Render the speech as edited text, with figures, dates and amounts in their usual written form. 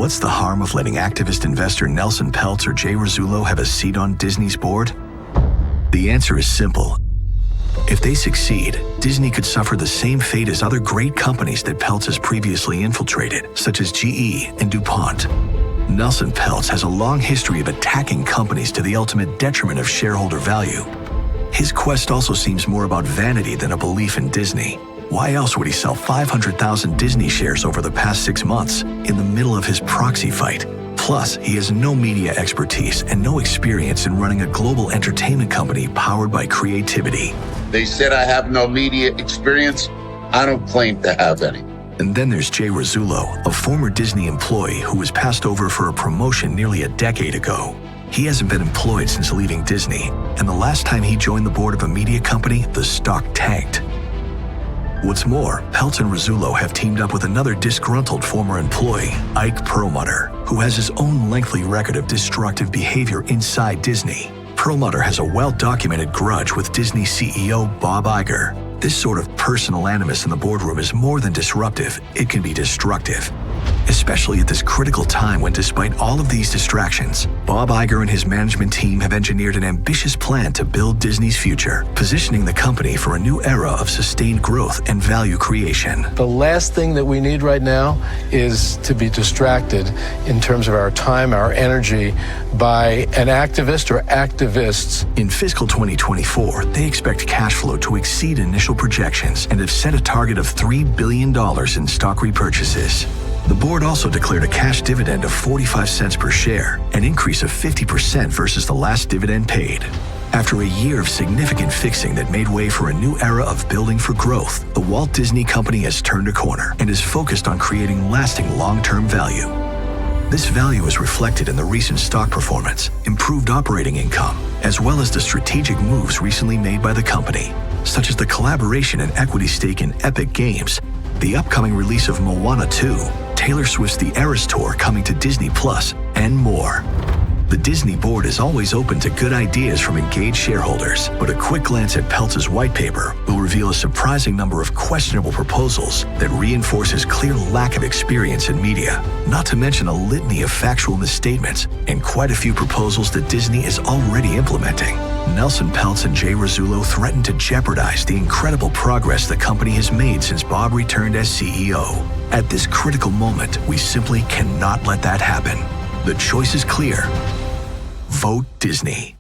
what's the harm of letting activist investor Nelson Peltz or Jay Rasulo have a seat on Disney's board? The answer is simple. If they succeed, Disney could suffer the same fate as other great companies that Peltz has previously infiltrated, such as GE and DuPont. Nelson Peltz has a long history of attacking companies to the ultimate detriment of shareholder value. His quest also seems more about vanity than a belief in Disney. Why else would he sell 500,000 Disney shares over the past 6 months in the middle of his proxy fight? Plus, he has no media expertise and no experience in running a global entertainment company powered by creativity. They said I have no media experience. I don't claim to have any. And then there's Jay Rasulo, a former Disney employee who was passed over for a promotion nearly a decade ago. He hasn't been employed since leaving Disney, and the last time he joined the board of a media company, the stock tanked. What's more, Peltz and Rasulo have teamed up with another disgruntled former employee, Iger Perlmutter, who has his own lengthy record of destructive behavior inside Disney. Perlmutter has a well-documented grudge with Disney CEO Bob Iger. This sort of personal animus in the boardroom is more than disruptive, it can be destructive. Especially at this critical time when, despite all of these distractions, Bob Iger and his management team have engineered an ambitious plan to build Disney's future, positioning the company for a new era of sustained growth and value creation. The last thing that we need right now is to be distracted in terms of our time, our energy, by an activist or activists. In fiscal 2024, they expect cash flow to exceed initial projections and have set a target of $3 billion in stock repurchases. The board also declared a cash dividend of 45 cents per share, an increase of 50% versus the last dividend paid. After a year of significant fixing that made way for a new era of building for growth, the Walt Disney Company has turned a corner and is focused on creating lasting long-term value. This value is reflected in the recent stock performance, improved operating income, as well as the strategic moves recently made by the company, such as the collaboration and equity stake in Epic Games, the upcoming release of Moana 2, Taylor Swift's The Eras Tour coming to Disney+, and more. The Disney board is always open to good ideas from engaged shareholders, but a quick glance at Peltz's white paper will reveal a surprising number of questionable proposals that reinforce his clear lack of experience in media, not to mention a litany of factual misstatements and quite a few proposals that Disney is already implementing. Nelson Peltz and Jay Rasulo threaten to jeopardize the incredible progress the company has made since Bob returned as CEO. At this critical moment, we simply cannot let that happen. The choice is clear. Vote Disney.